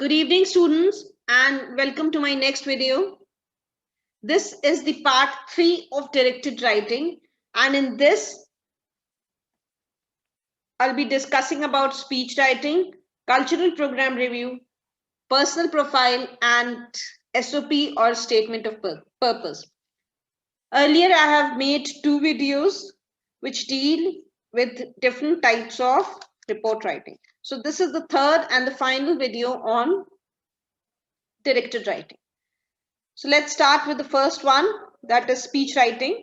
Good evening, students, and welcome to my next video. This is the part 3 of directed writing, and in this, I'll be discussing about speech writing, cultural program review, personal profile, and SOP or statement of purpose. Earlier, I have made 2 videos which deal with different types of report writing. So this is the third and the final video on directed writing. So let's start with the first one, that is speech writing.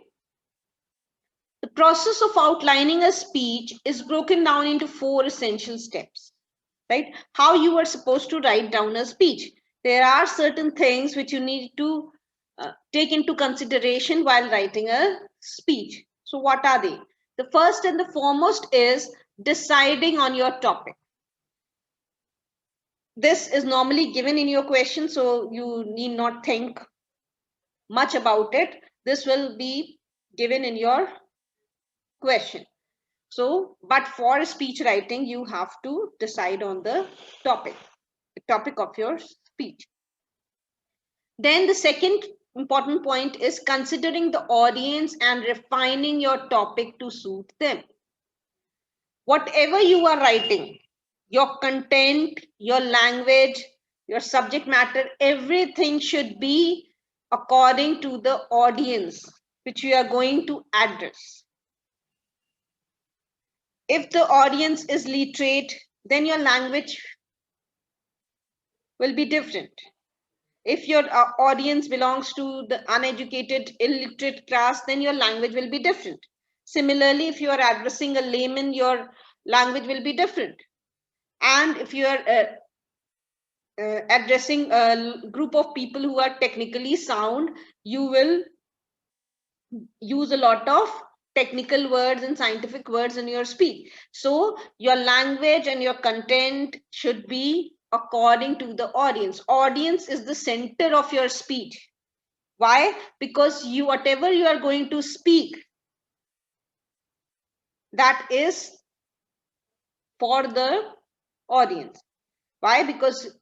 The process of outlining a speech is broken down into 4 essential steps, right? How you are supposed to write down a speech. There are certain things which you need to take into consideration while writing a speech. So what are they? The first and the foremost is deciding on your topic. This is normally given in your question, so you need not think much about it. This will be given in your question. So, but for speech writing, you have to decide on the topic of your speech. Then the second important point is considering the audience and refining your topic to suit them. Whatever you are writing, your content, your language, your subject matter, everything should be according to the audience which you are going to address. If the audience is literate, then your language will be different. If your audience belongs to the uneducated, illiterate class, then your language will be different. Similarly, if you are addressing a layman, your language will be different. And if you are addressing a group of people who are technically sound, you will use a lot of technical words and scientific words in your speech. So your language and your content should be according to the audience. Audience is the center of your speech. Why? Because whatever you are going to speak, that is for the audience. Why? Because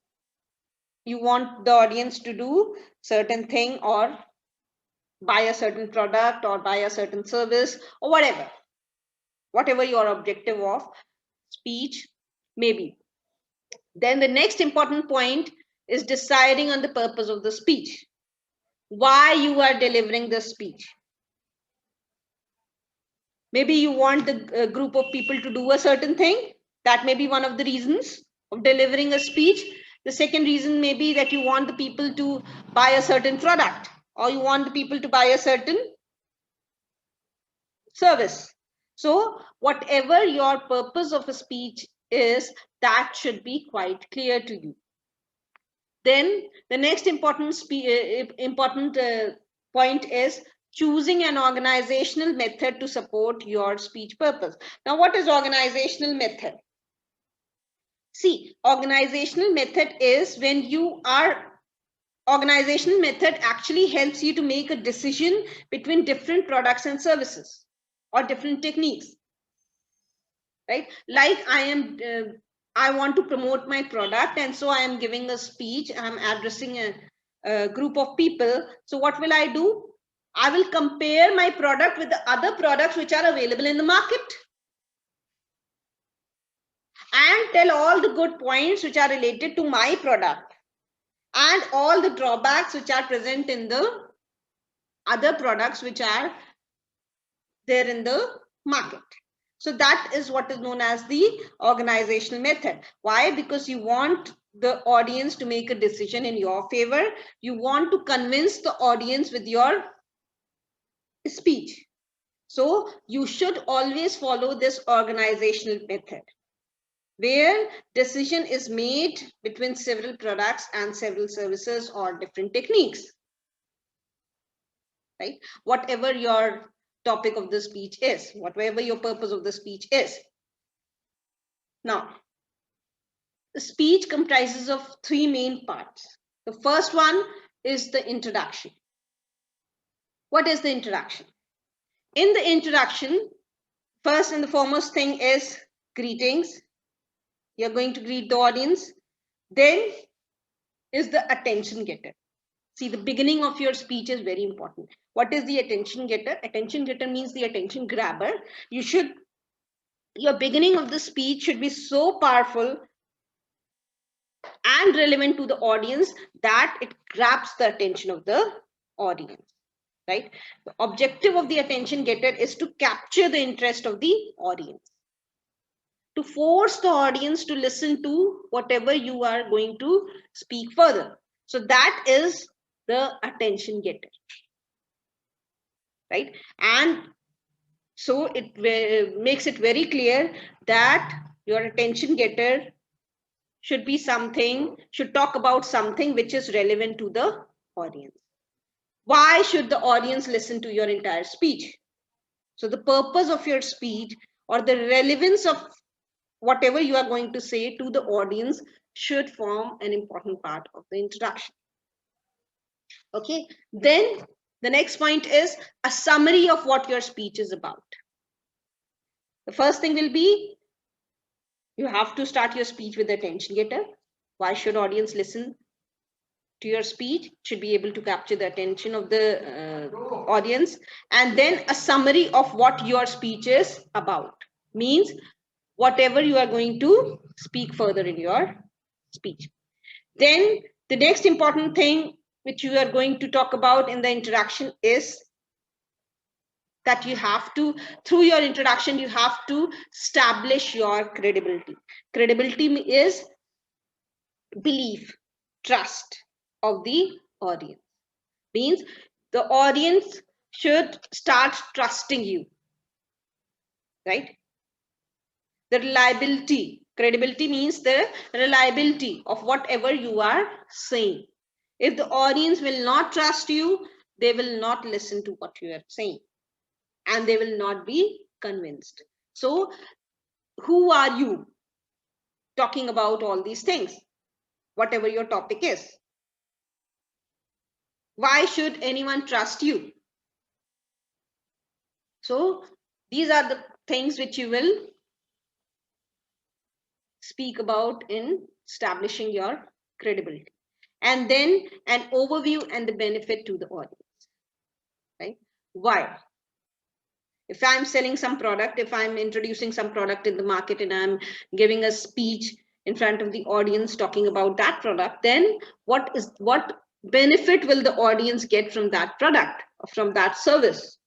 you want the audience to do certain thing or buy a certain product or buy a certain service or whatever your objective of speech may be. Then the next important point is deciding on the purpose of the speech. Why you are delivering the speech. Maybe you want the group of people to do a certain thing. That may be one of the reasons of delivering a speech. The second reason may be that you want the people to buy a certain product, or you want the people to buy a certain service. So whatever your purpose of a speech is, that should be quite clear to you. Then the next important point is choosing an organizational method to support your speech purpose. Now, what is organizational method? See, organizational method is when you are organizational method actually helps you to make a decision between different products and services or different techniques, right? Like I want to promote my product, and so I am giving a speech. I'm addressing a group of people. So what will I do? I will compare my product with the other products which are available in the market and tell all the good points which are related to my product and all the drawbacks which are present in the other products which are there in the market. So that is what is known as the organizational method. Why? Because you want the audience to make a decision in your favor. You want to convince the audience with your speech. So you should always follow this organizational method, where decision is made between several products and several services or different techniques, right? Whatever your topic of the speech is, whatever your purpose of the speech is. Now, the speech comprises of 3 main parts. The first one is the introduction. What is the introduction? In the introduction, first and the foremost thing is greetings. You're going to greet the audience. Then is the attention getter. See, the beginning of your speech is very important. What is the attention getter? Attention getter means the attention grabber. Your beginning of the speech should be so powerful and relevant to the audience that it grabs the attention of the audience, right? The objective of the attention getter is to capture the interest of the audience, to force the audience to listen to whatever you are going to speak further. So that is the attention getter, right? And so it makes it very clear that your attention getter should talk about something which is relevant to the audience. Why should the audience listen to your entire speech? So the purpose of your speech or the relevance of whatever you are going to say to the audience should form an important part of the introduction. Okay, then the next point is a summary of what your speech is about. The first thing will be, you have to start your speech with the attention getter. Why should audience listen to your speech? Should be able to capture the attention of the audience. And then a summary of what your speech is about. Means whatever you are going to speak further in your speech. Then the next important thing which you are going to talk about in the introduction is that you have to, through your introduction, you have to establish your credibility. Credibility is belief, trust of the audience. Means the audience should start trusting you, right? The reliability, credibility means the reliability of whatever you are saying. If the audience will not trust you, they will not listen to what you are saying and they will not be convinced. So who are you talking about all these things? Whatever your topic is. Why should anyone trust you? So these are the things which you will speak about in establishing your credibility. And then an overview and the benefit to the audience, right? Why? If I'm selling some product, if I'm introducing some product in the market and I'm giving a speech in front of the audience talking about that product, then what benefit will the audience get from that product or from that service?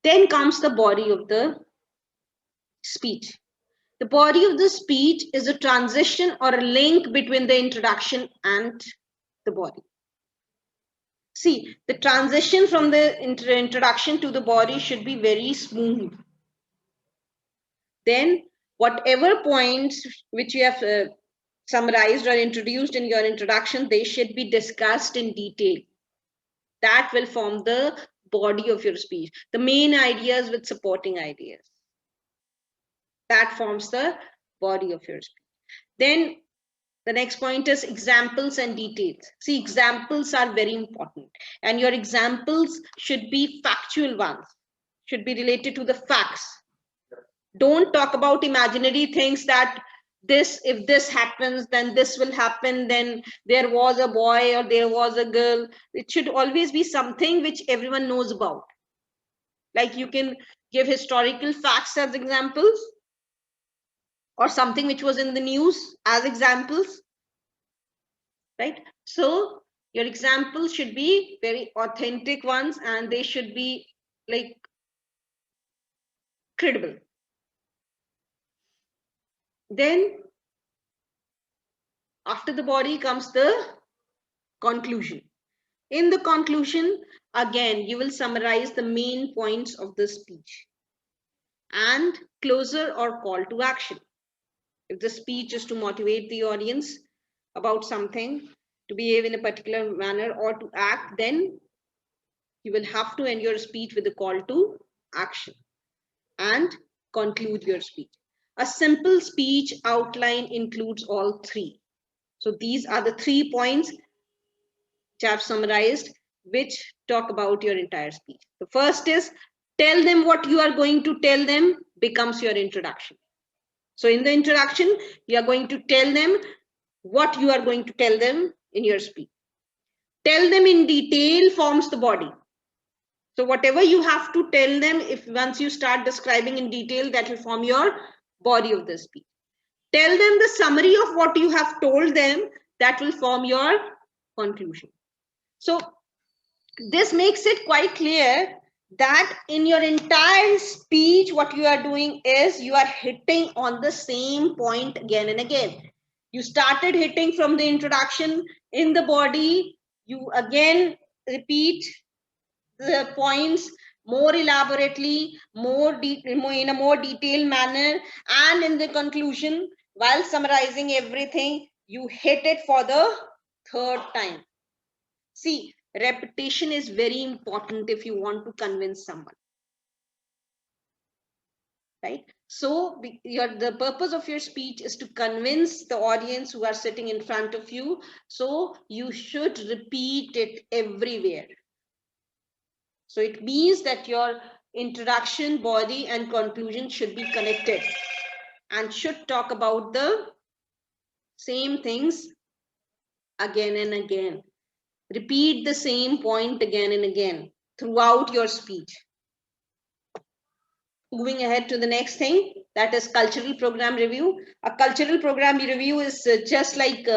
Then comes the body of the speech. The body of the speech is a transition or a link between the introduction and the body. See, the transition from the introduction to the body should be very smooth. Then whatever points which you have summarized or introduced in your introduction, they should be discussed in detail. That will form the body of your speech. The main ideas with supporting ideas. That forms the body of your speech. Then the next point is examples and details. See, examples are very important. And your examples should be factual ones, should be related to the facts. Don't talk about imaginary things that if this happens, then this will happen, then there was a boy or there was a girl. It should always be something which everyone knows about. Like you can give historical facts as examples, or something which was in the news as examples, right? So your examples should be very authentic ones and they should be like credible. Then after the body comes the conclusion. In the conclusion, again, you will summarize the main points of the speech and closer or call to action. If the speech is to motivate the audience about something, to behave in a particular manner or to act, then you will have to end your speech with a call to action and conclude your speech. A simple speech outline includes all three. So these are the 3 points which I've summarized, which talk about your entire speech. The first is tell them what you are going to tell them becomes your introduction. So in the introduction, you are going to tell them what you are going to tell them in your speech. Tell them in detail forms the body. So whatever you have to tell them, if once you start describing in detail, that will form your body of the speech. Tell them the summary of what you have told them, that will form your conclusion. So this makes it quite clear that in your entire speech, what you are doing is you are hitting on the same point again and again. You started hitting from the introduction in the body, you again repeat the points more elaborately, in a more detailed manner, and in the conclusion, while summarizing everything, you hit it for the third time. See, repetition is very important if you want to convince someone, right? So the purpose of your speech is to convince the audience who are sitting in front of you. So you should repeat it everywhere. So it means that your introduction, body, and conclusion should be connected and should talk about the same things again and again. Repeat the same point again and again throughout your speech. Moving ahead to the next thing, that is cultural program review. A cultural program review is just like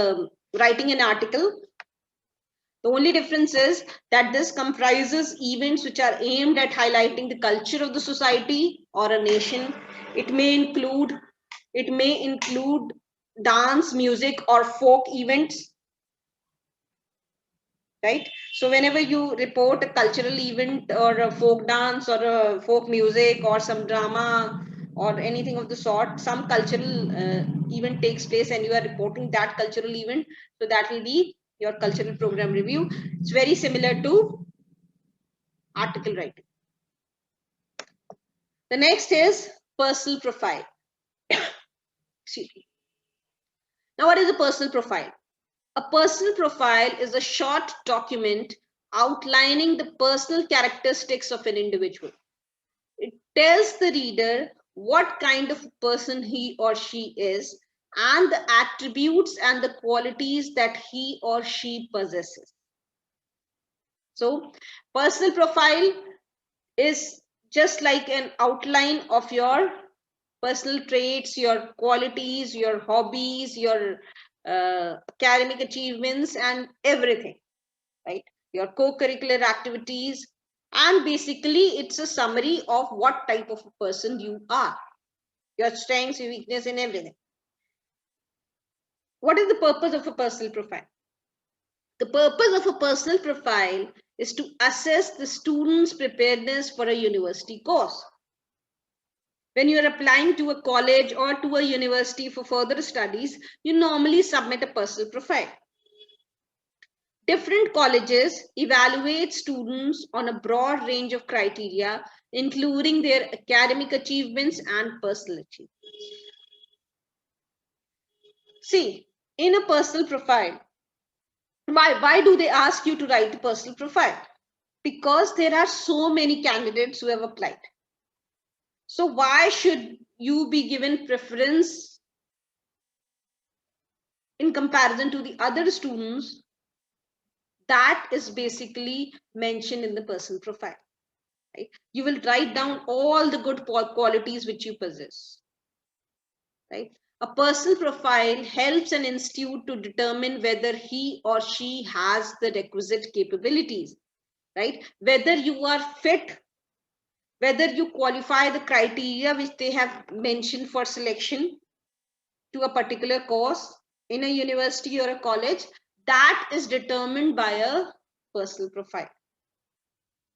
writing an article. The only difference is that this comprises events which are aimed at highlighting the culture of the society or a nation. It may include dance, music, or folk events, right? So whenever you report a cultural event or a folk dance or a folk music or some drama or anything of the sort, some cultural event takes place and you are reporting that cultural event, so that will be your cultural program review. It's very similar to article writing. The next is personal profile. Now, what is a personal profile? A personal profile is a short document outlining the personal characteristics of an individual. It tells the reader what kind of person he or she is and the attributes and the qualities that he or she possesses. So, personal profile is just like an outline of your personal traits, your qualities, your hobbies, your academic achievements, and everything, right? Your co-curricular activities. And basically, it's a summary of what type of a person you are, your strengths, your weakness, and everything. What is the purpose of a personal profile? The purpose of a personal profile is to assess the student's preparedness for a university course. When you are applying to a college or to a university for further studies, you normally submit a personal profile. Different colleges evaluate students on a broad range of criteria, including their academic achievements and personal achievements. See, in a personal profile, why do they ask you to write a personal profile? Because there are so many candidates who have applied. So why should you be given preference in comparison to the other students? That is basically mentioned in the personal profile. Right? You will write down all the good qualities which you possess. Right? A personal profile helps an institute to determine whether he or she has the requisite capabilities, right? Whether you are fit, whether you qualify the criteria which they have mentioned for selection to a particular course in a university or a college, that is determined by a personal profile.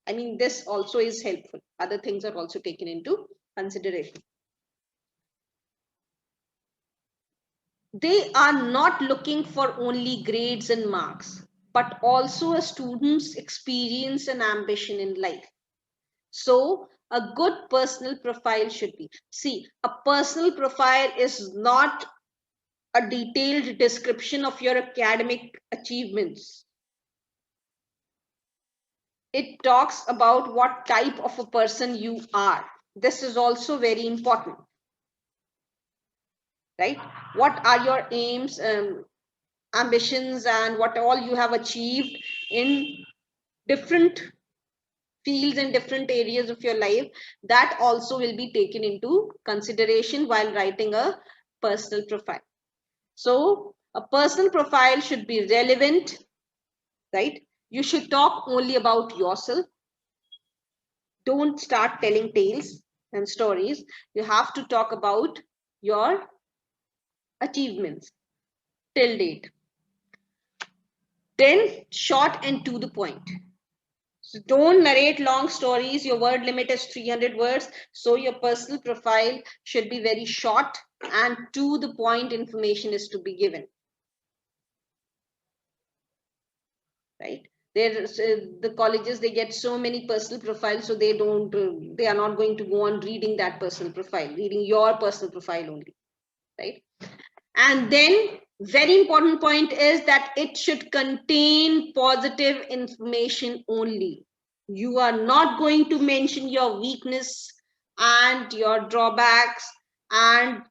I mean, this also is helpful. Other things are also taken into consideration. They are not looking for only grades and marks, but also a student's experience and ambition in life. So a good personal profile should be, see, a personal profile is not a detailed description of your academic achievements. It talks about what type of a person you are. This is also very important. right? What are your aims, ambitions, and what all you have achieved in different fields and different areas of your life. That also will be taken into consideration while writing a personal profile. So a personal profile should be relevant, right? You should talk only about yourself. Don't start telling tales and stories. You have to talk about your achievements till date. Then short and to the point. So don't narrate long stories. Your word limit is 300 words. So your personal profile should be very short and to the point information is to be given. Right? There's the colleges, they get so many personal profiles, so they are not going to go on reading that personal profile, reading your personal profile only. Right? And then very important point is that it should contain positive information only. You are not going to mention your weakness and your drawbacks and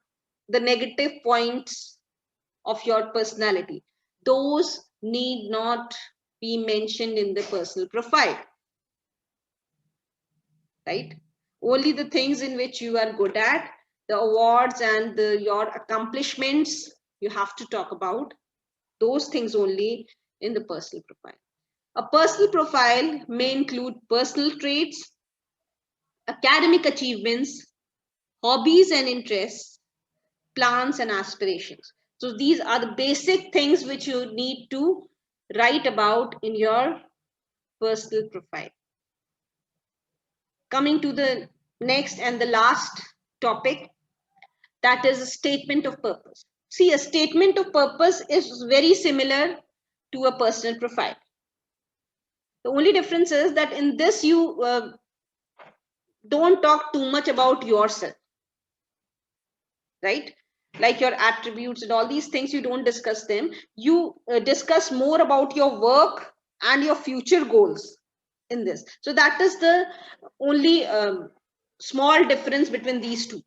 the negative points of your personality. Those need not be mentioned in the personal profile, right? Only the things in which you are good at, the awards and your accomplishments, you have to talk about those things only in the personal profile. A personal profile may include personal traits, academic achievements, hobbies and interests, plans and aspirations. So these are the basic things which you need to write about in your personal profile. Coming to the next and the last topic, that is a statement of purpose. See, a statement of purpose is very similar to a personal profile. The only difference is that in this you don't talk too much about yourself, right? Like your attributes and all these things, you don't discuss them. You discuss more about your work and your future goals in this. So that is the only small difference between these two,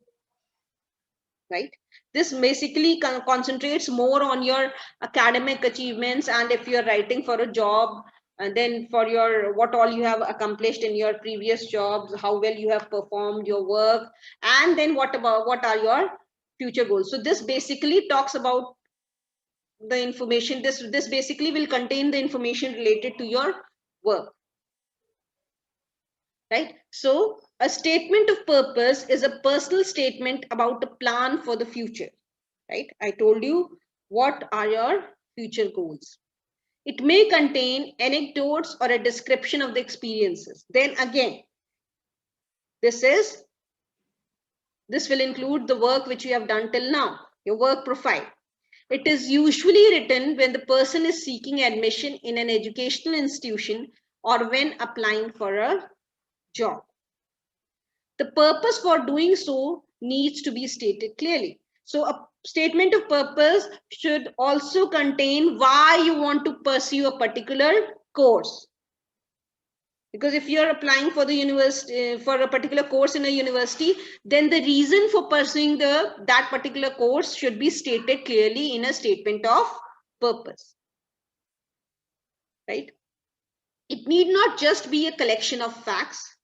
right? This basically concentrates more on your academic achievements, and if you're writing for a job, and then for your what all you have accomplished in your previous jobs, how well you have performed your work, and then what are your future goals. So this basically talks about the information. This basically will contain the information related to your work, right? So a statement of purpose is a personal statement about a plan for the future, right? I told you what are your future goals. It may contain anecdotes or a description of the experiences. Then again, this will include the work which you have done till now, your work profile. It is usually written when the person is seeking admission in an educational institution or when applying for a job. The purpose for doing so needs to be stated clearly. So a statement of purpose should also contain why you want to pursue a particular course. Because if you're applying for the university for a particular course in a university, then the reason for pursuing that particular course should be stated clearly in a statement of purpose, right? It need not just be a collection of facts.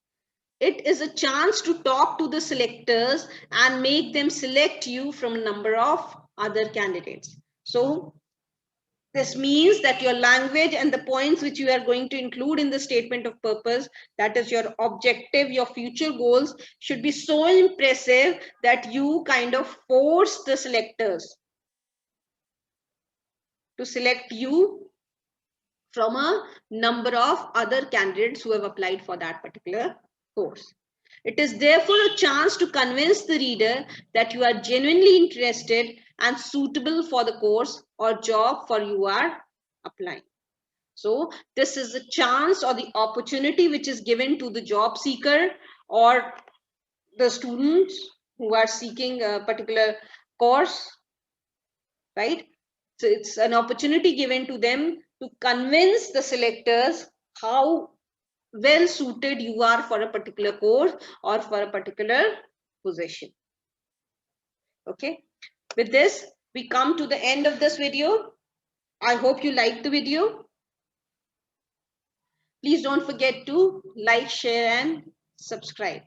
It is a chance to talk to the selectors and make them select you from a number of other candidates. So this means that your language and the points which you are going to include in the statement of purpose, that is your objective, your future goals, should be so impressive that you kind of force the selectors to select you from a number of other candidates who have applied for that particular course. It is therefore a chance to convince the reader that you are genuinely interested and suitable for the course or job for you are applying. So this is a chance or the opportunity which is given to the job seeker or the students who are seeking a particular course, right? So it's an opportunity given to them to convince the selectors how well suited you are for a particular course or for a particular position. Okay. With this, we come to the end of this video. I hope you liked the video. Please don't forget to like, share, and subscribe.